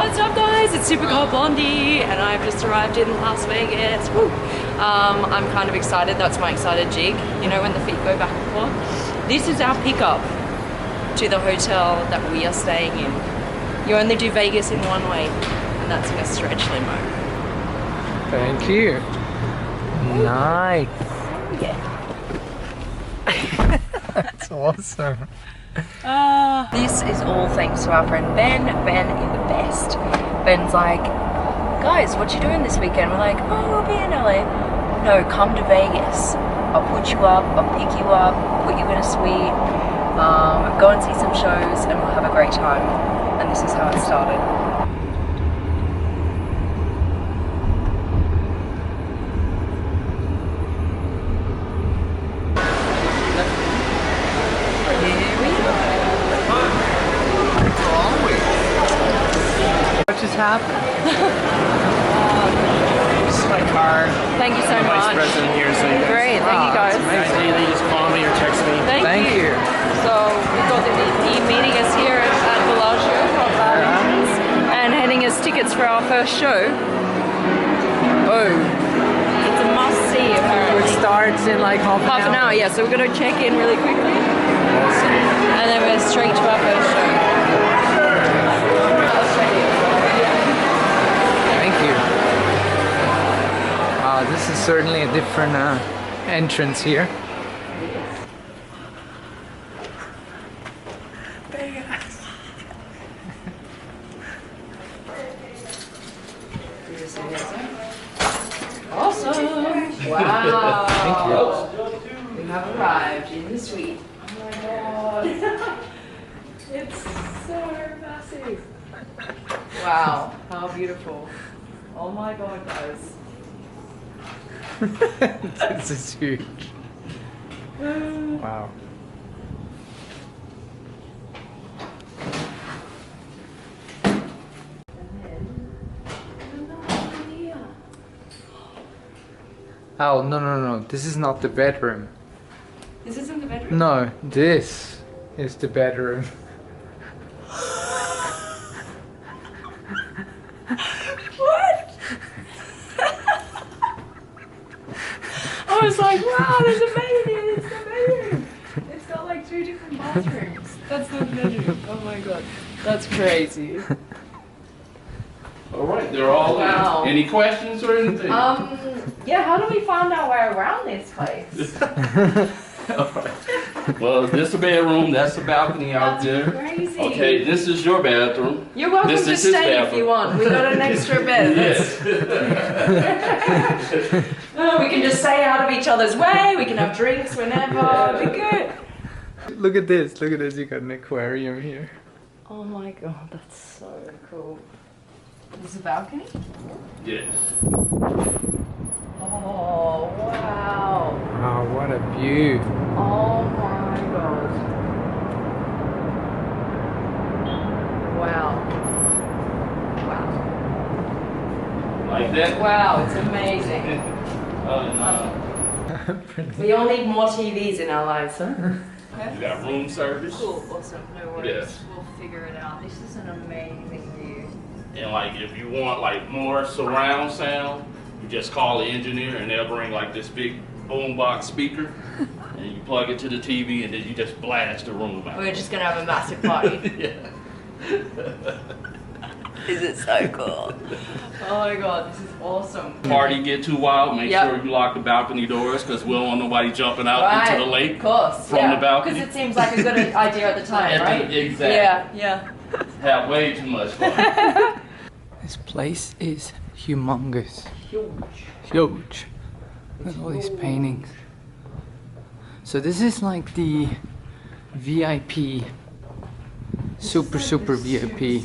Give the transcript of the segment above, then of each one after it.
What's up guys, it's Supercar Blondie and I've just arrived in Las Vegas. Woo. I'm kind of excited, that's my excited jig, you know when the feet go back and forth. This is our pickup to the hotel that we are staying in. You only do Vegas in one way and that's in a stretch limo. Thank you. Nice. Yeah. That's awesome. This is all thanks to our friend Ben. Ben is the best. Ben's like, guys, what you doing this weekend? We're like, oh, we'll be in LA. No, come to Vegas. I'll put you up, I'll pick you up, put you in a suite, go and see some shows and we'll have a great time. And this is how it started. Just happened. This is my car. Thank you so I'm much. Vice President here, so you guys. Great, thank you guys. Ideally, just call me or text me. Thank you. So we've got the VP meeting us here at Bellagio and handing us tickets for our first show. Oh, it's a must-see apparently. It starts in like half an hour. Yeah. So we're gonna check in really quickly, and then we're straight to our first show. This is certainly a different entrance here. Awesome! Wow! Thank you. We have arrived in the suite. Oh my god! It's so massive! Wow, how beautiful. Oh my god, guys. This is huge. Wow. Oh, no. This is not the bedroom. This isn't the bedroom? No, this is the bedroom. What? I was like, wow, there's a bed in here, it's the bedroom. It's got like 2 different bathrooms. That's not the bedroom. Oh my god. That's crazy. Alright, they're all Wow. in. Any questions or anything? Yeah, how do we find our way around this place? Alright. Well, this is the bedroom, that's the balcony out That's there. crazy. Okay, this is your bathroom. You're welcome This to is his stay if bathroom. you want. We got an extra bed. Yes. We can just stay out of each other's way. We can have drinks whenever. Be good. Look at this. Look at this. You got an aquarium here. Oh my god, that's so cool. Is this a balcony? Yes. Oh wow. Wow, what a view. Oh my god. Wow. Wow. Like that? Wow, it's amazing. No. We all need more TVs in our lives, huh? You got room service. Cool, awesome, no worries. Yes. We'll figure it out. This is an amazing view. And like if you want like more surround sound, you just call the engineer and they'll bring like this big boombox speaker and you plug it to the TV and then you just blast the room out. We're just gonna have a massive party. Yeah. Is it so cool? Oh my god, this is awesome. Party get too wild, make Yep. sure you lock the balcony doors because we don't want nobody jumping out into the lake. Of course, from the balcony. Because it seems like a good idea at the time, right? Exactly. Yeah. Have way too much fun. This place is humongous. Huge. Huge. Look at all these paintings. So this is like the VIP, super VIP.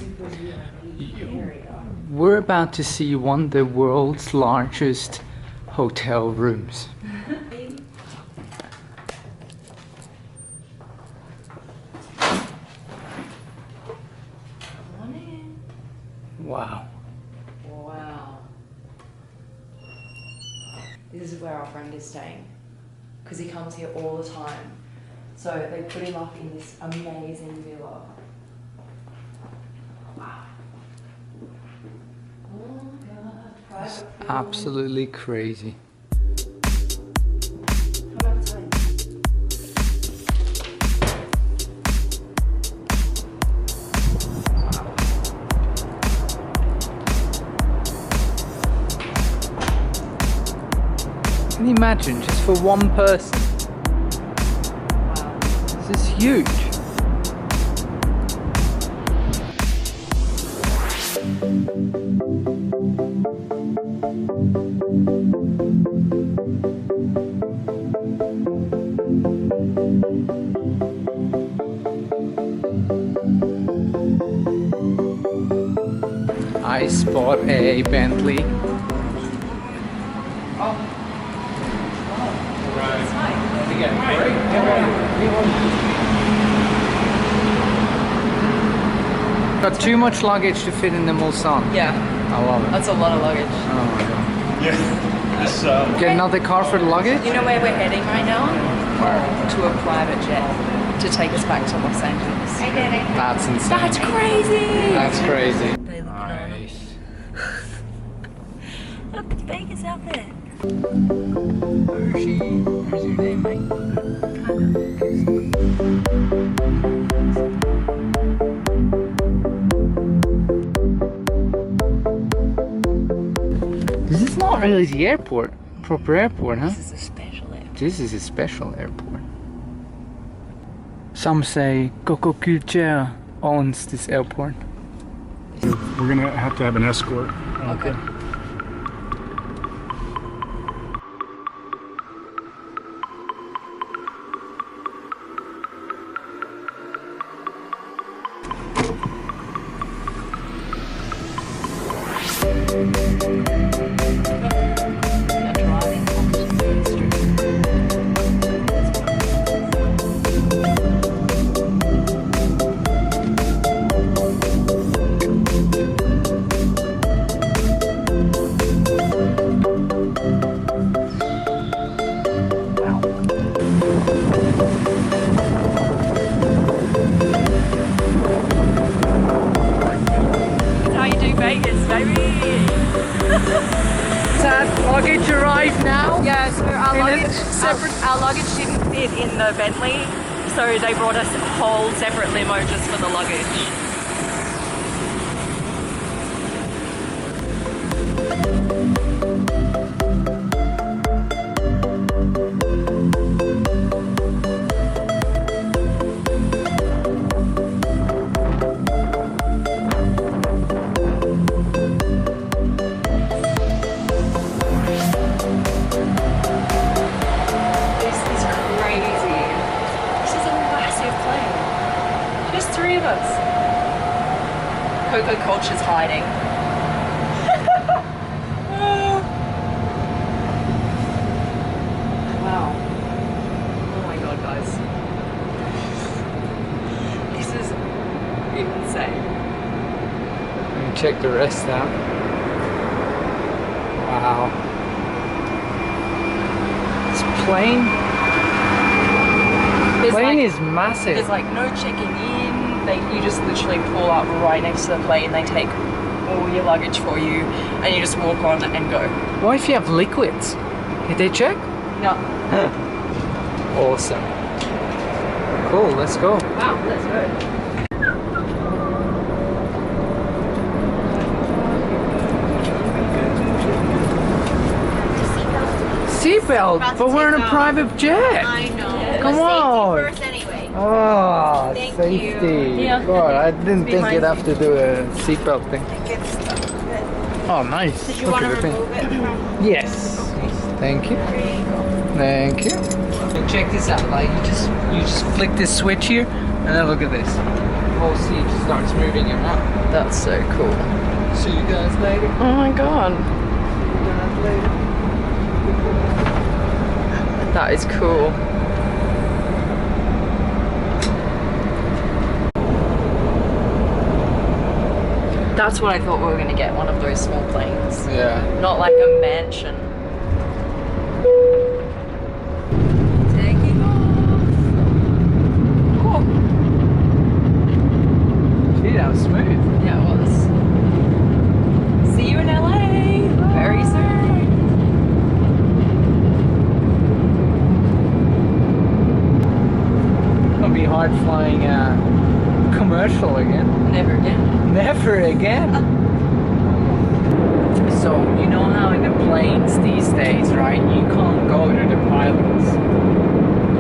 We're about to see one of the world's largest hotel rooms. Wow. Wow. This is where our friend is staying, because he comes here all the time. So they put him up in this amazing villa. Wow. It's absolutely crazy. Can you imagine, just for one person? This is huge. I spot a Bentley. Got too much luggage to fit in the Mulsanne. Yeah, I love it. that's a lot of luggage. Oh my god. Yeah. This, Get another car for the luggage? You know where we're heading right now? To a private jet to take us back to Los Angeles. That's insane. That's crazy! That's crazy. They look Nice. Look, it's Vegas out there. Hershey. Where's your name, mate? This is not really the airport. Proper airport, huh? This is a special airport. This is a special airport. Some say Coco Culture owns this airport. We're gonna have to have an escort. Okay. Luggage arrived now? Yeah, so our luggage didn't fit in the Bentley, so they brought us a whole separate limo just for the luggage. Coco culture's hiding. Wow. Oh my god, guys. This is insane. Let me check the rest out. Wow. This plane is massive. There's like no checking in. You just literally pull up right next to the plane. They take all your luggage for you, and you just walk on and go. What if you have liquids? Did they check? No. Awesome. Cool, let's go. Wow, let's go. Seatbelt, but we're in a private jet. I know. Come on. First anyway. Oh, Thank safety. you. Yeah. God, I didn't think you'd have to do a seatbelt thing. Get stuck with it. Oh, nice. Did you Look want to at the thing. remove it from? Yes. Thank you. There you go. Thank you. Check this out. Like you just flick this switch here, and then look at this. The whole seat just starts moving around. That's so cool. See you guys later. Oh my god. See you guys later. That is cool. That's what I thought we were going to get, one of those small planes. Yeah. Not like a mansion. Taking off. Cool. Gee, that was smooth. Yeah, it was. See you in LA very start flying commercial again. Never again. Never again. So you know how in the planes these days, right? You can't go to the pilots,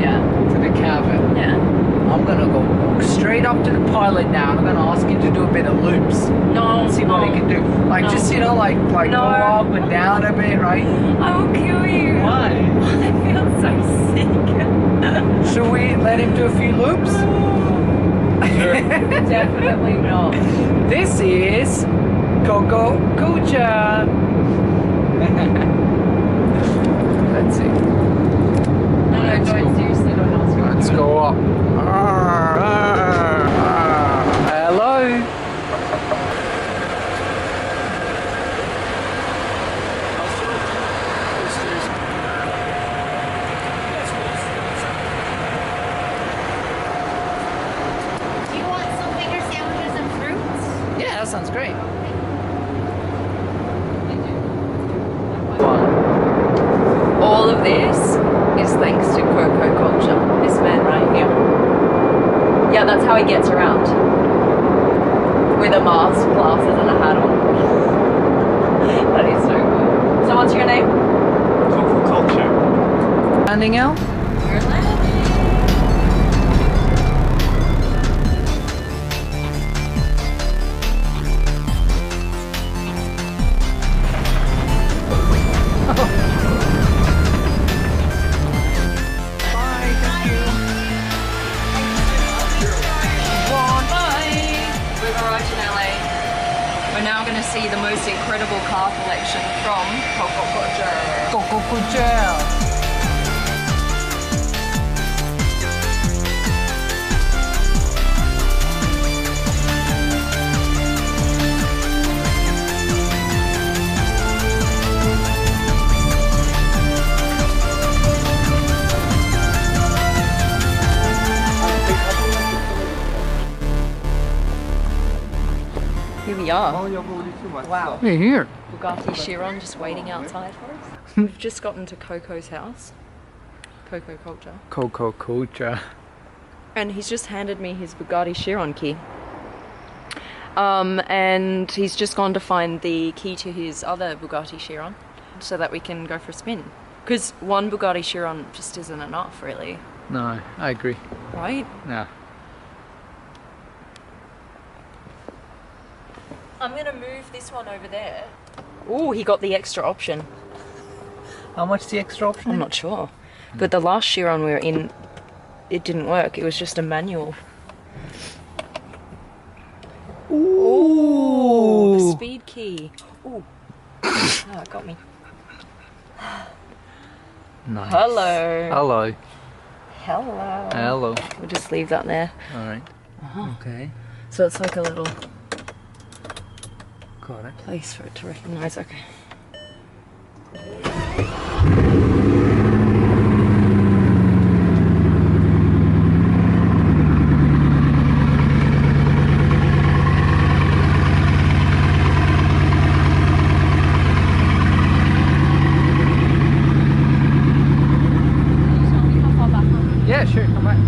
Yeah. to the cabin. Yeah. I'm gonna go straight up to the pilot now. I'm gonna ask him to do a bit of loops. No. See what he can do. Like No. just like No. go up and down a bit, right? I will kill you. Why? I feel so sick. Should we let him do a few loops? Definitely not. This is Coco Kucha. Let's see. No, don't seriously don't ask me. Let's go up. Hello. Do you want some bigger sandwiches and fruits? Yeah, that sounds great. All of this is thanks to Coco culture. This man right here. Yeah, that's how he gets around. With a mask, glasses, and a hat on. That is so cool. So what's your name? Coco culture. Landing out? We're landing. Bye, thank you. We've arrived in LA. We're now going to see the most incredible car collection from Coco Culture. Coco Kucha. Here we are. Wow. We're here. Bugatti Chiron just waiting outside for us. We've just gotten to Coco's house. Coco Culture. Coco Kucha. And he's just handed me his Bugatti Chiron key. And he's just gone to find the key to his other Bugatti Chiron so that we can go for a spin. Because one Bugatti Chiron just isn't enough, really. No, I agree. Right? No. I'm going to move this one over there. Oh, he got the extra option. How much the extra option? I'm not sure. But the last Chiron we were in, it didn't work. It was just a manual. Ooh, the speed key. Ooh. Oh, it got me. Nice. Hello. Hello. Hello. Hello. We'll just leave that there. Alright. Okay. So it's like a little Got it. place for it to recognize. Okay. Yeah, sure, come back.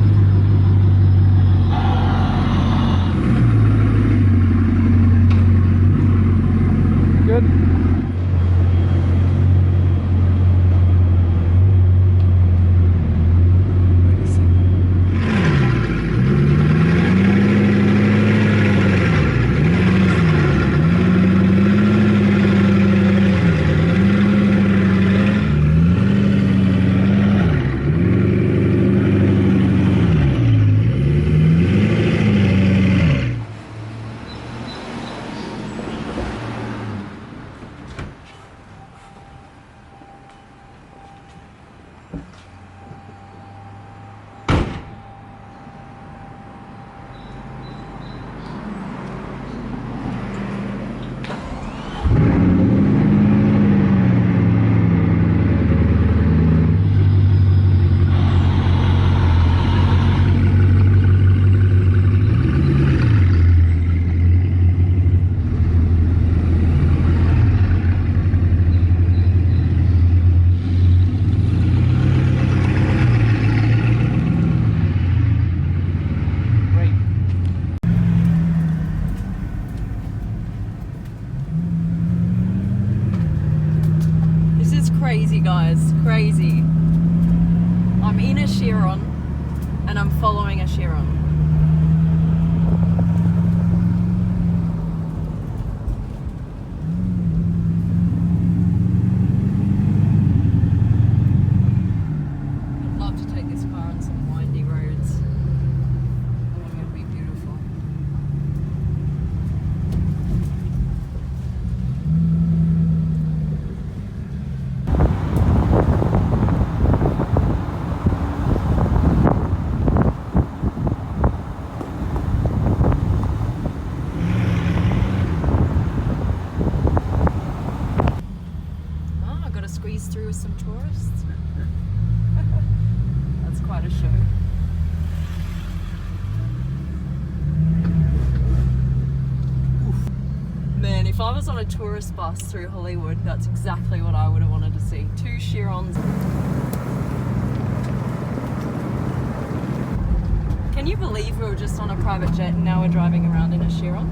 Good. guys, crazy. I'm in a Chiron and I'm following a Chiron. I'd love to take this car on some windy roads. I think it would be beautiful. Squeeze through with some tourists. That's quite a show. Oof. Man, if I was on a tourist bus through Hollywood, that's exactly what I would have wanted to see. 2 Chirons. Can you believe we were just on a private jet and now we're driving around in a Chiron?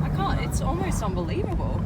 I can't, it's almost unbelievable.